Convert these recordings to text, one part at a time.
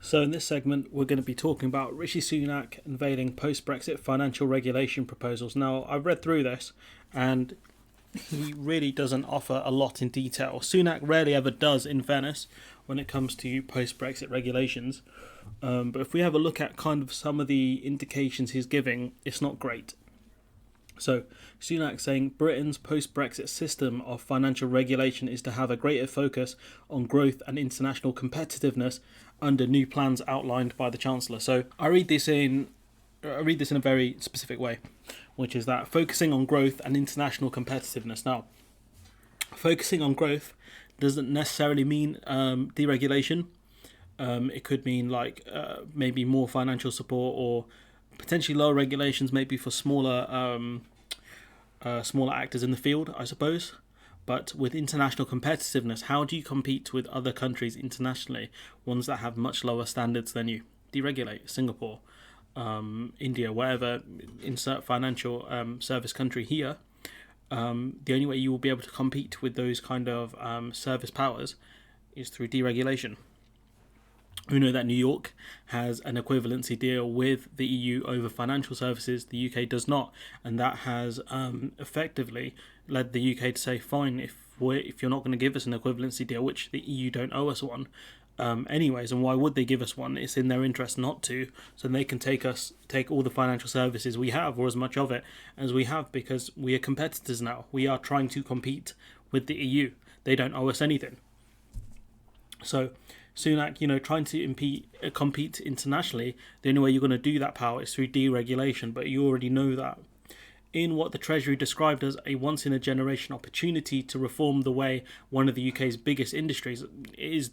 So in this segment, we're going to be talking about Rishi Sunak unveiling post-Brexit financial regulation proposals. Now, I've read through this, and he really doesn't offer a lot in detail. Sunak rarely ever does, in fairness, when it comes to post-Brexit regulations. But if we have a look at kind of some of the indications he's giving, it's not great. So, Sunak saying Britain's post-Brexit system of financial regulation is to have a greater focus on growth and international competitiveness under new plans outlined by the Chancellor. So, I read this in a very specific way, which is that focusing on growth and international competitiveness. Now, focusing on growth doesn't necessarily mean deregulation. It could mean maybe more financial support or potentially lower regulations, maybe for smaller actors in the field, I suppose. But with international competitiveness, how do you compete with other countries internationally, ones that have much lower standards than you? Deregulate. Singapore, India, wherever, insert financial service country here. The only way you will be able to compete with those kind of service powers is through deregulation. We know that New York has an equivalency deal with the EU over financial services. The UK does not, and that has effectively led the UK to say, fine, if you're not going to give us an equivalency deal, which the EU don't owe us one anyways, and why would they give us one? It's in their interest not to, so they can take all the financial services we have, or as much of it as we have, because we are competitors now. We are trying to compete with the EU. They don't owe us anything. So Sunak, trying to compete internationally, the only way you're going to do that power is through deregulation, but you already know that. In what the Treasury described as a once-in-a-generation opportunity to reform the way one of the UK's biggest industries is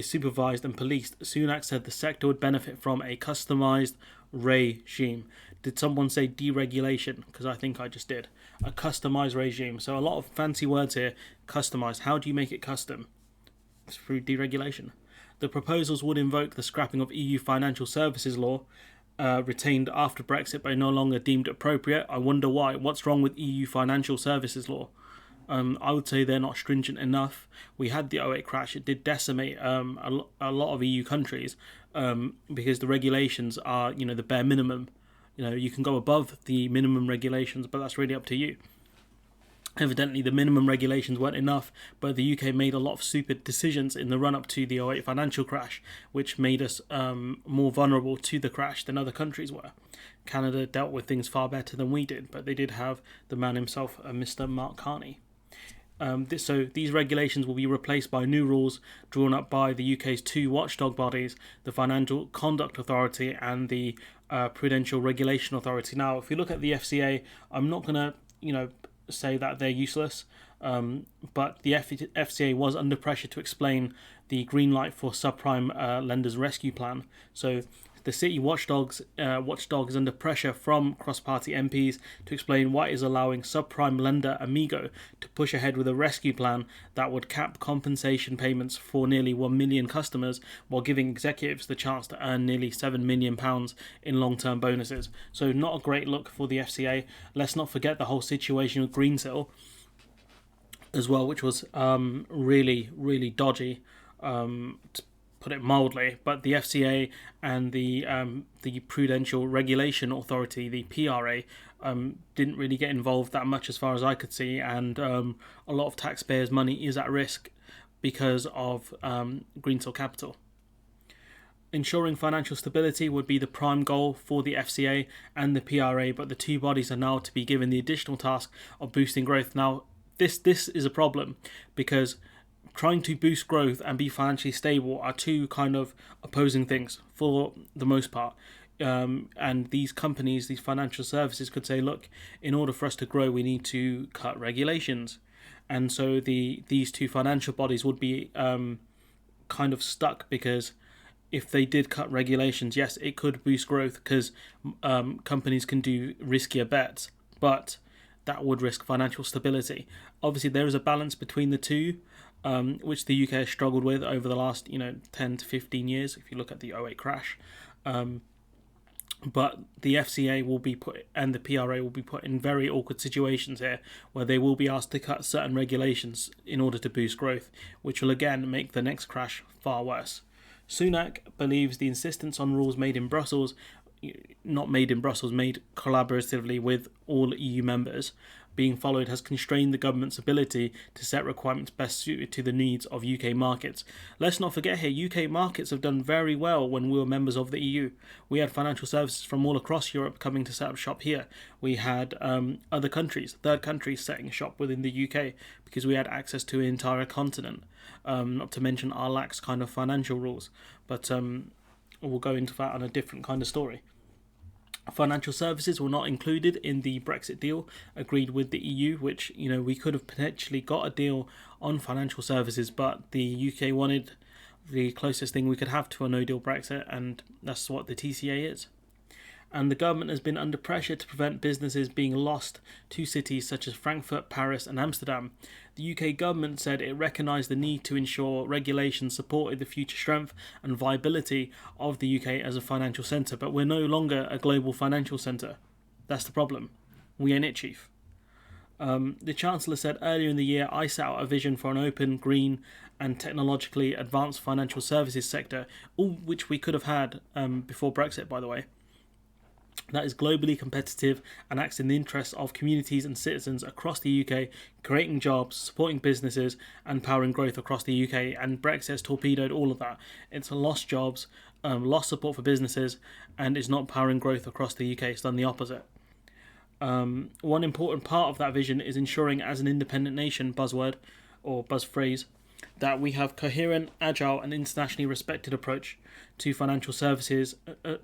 supervised and policed, Sunak said the sector would benefit from a customised regime. Did someone say deregulation? Because I think I just did. A customised regime. So a lot of fancy words here. Customised. How do you make it custom? Through deregulation. The proposals would invoke the scrapping of EU financial services law, retained after Brexit but no longer deemed appropriate. I wonder why. What's wrong with EU financial services law? I would say they're not stringent enough. We had the '08 crash. It did decimate a lot of EU countries because the regulations are, the bare minimum. You can go above the minimum regulations, but that's really up to you. Evidently, the minimum regulations weren't enough, but the UK made a lot of stupid decisions in the run-up to the '08 financial crash, which made us more vulnerable to the crash than other countries were. Canada dealt with things far better than we did, but they did have the man himself, Mr. Mark Carney. So these regulations will be replaced by new rules drawn up by the UK's two watchdog bodies, the Financial Conduct Authority and the Prudential Regulation Authority. Now, if you look at the FCA, I'm not going to, say that they're useless, but the FCA was under pressure to explain the green light for subprime lenders rescue plan. So the city watchdog is under pressure from cross-party MPs to explain why it is allowing subprime lender Amigo to push ahead with a rescue plan that would cap compensation payments for nearly 1 million customers while giving executives the chance to earn nearly £7 million in long-term bonuses. So not a great look for the FCA. Let's not forget the whole situation with Greensill as well, which was really, really dodgy, to put it mildly. But the FCA and the Prudential Regulation Authority, the PRA, didn't really get involved that much as far as I could see, and a lot of taxpayers' money is at risk because of Greensill Capital. Ensuring financial stability would be the prime goal for the FCA and the PRA, but the two bodies are now to be given the additional task of boosting growth. Now, this is a problem because trying to boost growth and be financially stable are two kind of opposing things for the most part. And these companies, these financial services could say, look, in order for us to grow, we need to cut regulations. And so these two financial bodies would be kind of stuck, because if they did cut regulations, yes, it could boost growth because companies can do riskier bets, but that would risk financial stability. Obviously, there is a balance between the two, which the UK has struggled with over the last 10 to 15 years, if you look at the '08 crash. But the FCA will be put, and the PRA will be put in very awkward situations here, where they will be asked to cut certain regulations in order to boost growth, which will again make the next crash far worse. Sunak believes the insistence on rules made in Brussels, not made in Brussels, made collaboratively with all EU members, being followed has constrained the government's ability to set requirements best suited to the needs of UK markets. Let's not forget here, UK markets have done very well when we were members of the EU. We had financial services from all across Europe coming to set up shop here. We had other countries, third countries, setting shop within the UK because we had access to an entire continent. Not to mention our lax kind of financial rules. But we'll go into that on a different kind of story. Financial services were not included in the Brexit deal agreed with the EU, which, we could have potentially got a deal on financial services, but the UK wanted the closest thing we could have to a no-deal Brexit, and that's what the TCA is. And the government has been under pressure to prevent businesses being lost to cities such as Frankfurt, Paris and Amsterdam. The UK government said it recognised the need to ensure regulations supported the future strength and viability of the UK as a financial centre, but we're no longer a global financial centre. That's the problem. We ain't it, Chief. The Chancellor said earlier in the year, I set out a vision for an open, green and technologically advanced financial services sector, all which we could have had before Brexit, by the way, that is globally competitive and acts in the interests of communities and citizens across the UK, creating jobs, supporting businesses and powering growth across the UK. And Brexit has torpedoed all of that. It's lost jobs, lost support for businesses, and it's not powering growth across the UK. It's done the opposite. One important part of that vision is ensuring, as an independent nation, buzzword or buzz phrase, that we have coherent, agile and internationally respected approach to financial services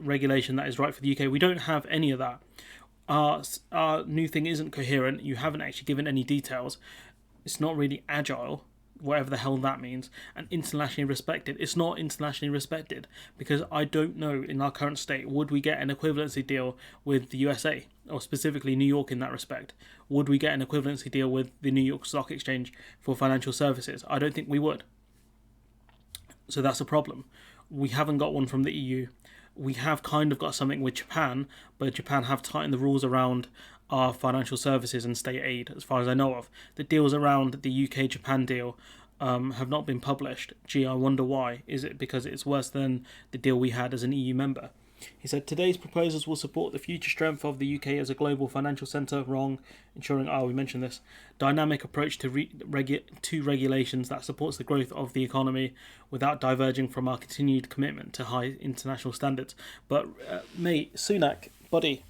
regulation that is right for the UK. We don't have any of that. Our new thing isn't coherent. You haven't actually given any details. It's not really agile, whatever the hell that means, and internationally respected. It's not internationally respected because I don't know in our current state, would we get an equivalency deal with the USA, or specifically New York in that respect? Would we get an equivalency deal with the New York Stock Exchange for financial services? I don't think we would. So that's a problem. We haven't got one from the EU. We have kind of got something with Japan, but Japan have tightened the rules around our financial services and state aid, as far as I know of. The deals around the UK-Japan deal have not been published. Gee, I wonder why. Is it because it's worse than the deal we had as an EU member? He said, today's proposals will support the future strength of the UK as a global financial centre. Wrong. Ensuring, we mentioned this, dynamic approach to regulations that supports the growth of the economy without diverging from our continued commitment to high international standards. But, mate, Sunak, buddy,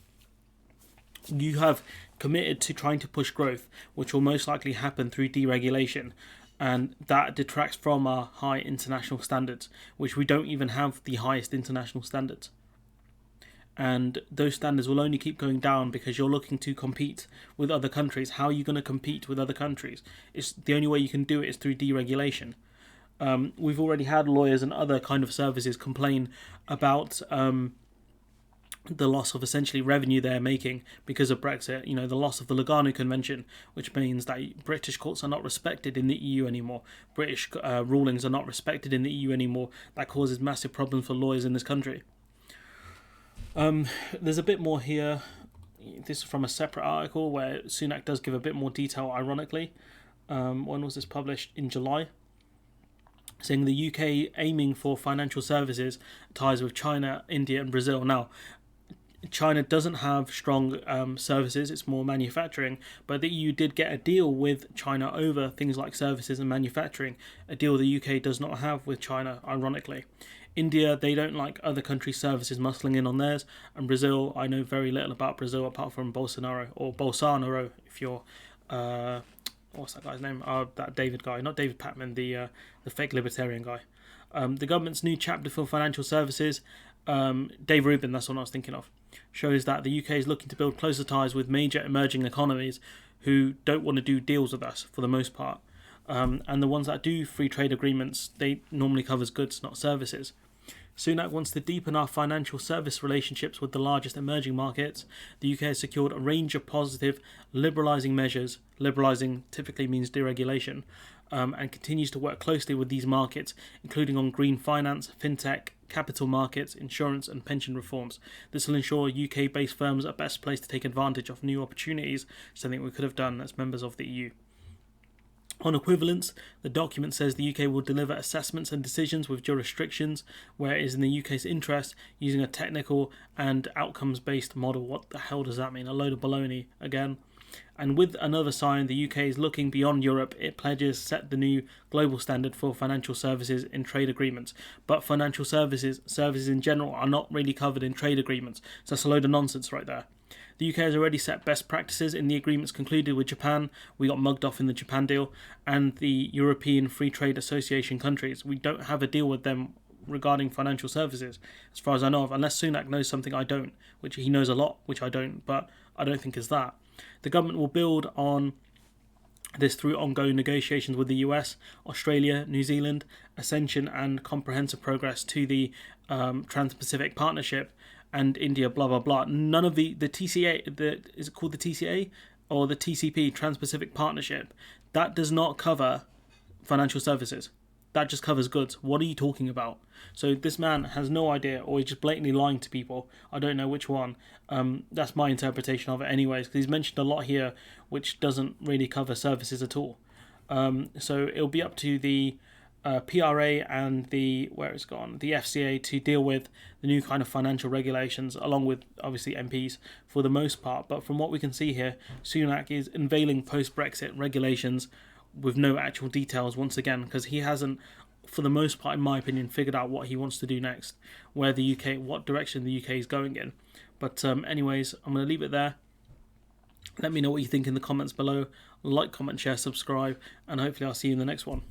you have committed to trying to push growth, which will most likely happen through deregulation. And that detracts from our high international standards, which we don't even have the highest international standards. And those standards will only keep going down because you're looking to compete with other countries. How are you going to compete with other countries? It's the only way you can do it is through deregulation. We've already had lawyers and other kind of services complain about the loss of essentially revenue they're making because of Brexit. The loss of the Lugano Convention, which means that British courts are not respected in the EU anymore. British rulings are not respected in the EU anymore. That causes massive problems for lawyers in this country. There's a bit more here. This is from a separate article where Sunak does give a bit more detail, ironically. When was this published? In July. Saying the UK aiming for financial services ties with China, India and Brazil. Now, China doesn't have strong services, it's more manufacturing, but the EU did get a deal with China over things like services and manufacturing, a deal the UK does not have with China, ironically. India, they don't like other countries' services muscling in on theirs, and Brazil, I know very little about Brazil apart from Bolsonaro, if you're, what's that guy's name? That David guy, not David Patman, the fake libertarian guy. The government's new chapter for financial services, Dave Rubin, that's what I was thinking of, shows that the UK is looking to build closer ties with major emerging economies who don't want to do deals with us for the most part. And the ones that do free trade agreements, they normally covers goods, not services. Sunak wants to deepen our financial service relationships with the largest emerging markets. The UK has secured a range of positive liberalising measures. Liberalising typically means deregulation. And continues to work closely with these markets, including on green finance, fintech, capital markets, insurance and pension reforms. This will ensure UK-based firms are best placed to take advantage of new opportunities, something we could have done as members of the EU. On equivalence, the document says the UK will deliver assessments and decisions with jurisdictions where it is in the UK's interest using a technical and outcomes-based model. What the hell does that mean? A load of baloney again. And with another sign, the UK is looking beyond Europe. It pledges set the new global standard for financial services in trade agreements. But financial services in general, are not really covered in trade agreements. So that's a load of nonsense right there. The UK has already set best practices in the agreements concluded with Japan. We got mugged off in the Japan deal, and the European Free Trade Association countries. We don't have a deal with them regarding financial services, as far as I know of, unless Sunak knows something I don't, which he knows a lot, which I don't, but I don't think is that. The government will build on this through ongoing negotiations with the US, Australia, New Zealand, Ascension and comprehensive progress to the Trans-Pacific Partnership, and India, blah, blah, blah. None of the TCA, is it called the TCA? Or the TCP, Trans-Pacific Partnership, that does not cover financial services. That just covers goods. What are you talking about? So this man has no idea, or he's just blatantly lying to people. I don't know which one. That's my interpretation of it anyways, because he's mentioned a lot here which doesn't really cover services at all. So it'll be up to the PRA and the FCA to deal with the new kind of financial regulations, along with obviously MPs for the most part. But from what we can see here, Sunak is unveiling post-Brexit regulations with no actual details once again, because he hasn't, for the most part, in my opinion, figured out what he wants to do next, what direction the UK is going in. But anyways, I'm going to leave it there. Let me know what you think in the comments below. Like, comment, share, subscribe, and hopefully I'll see you in the next one.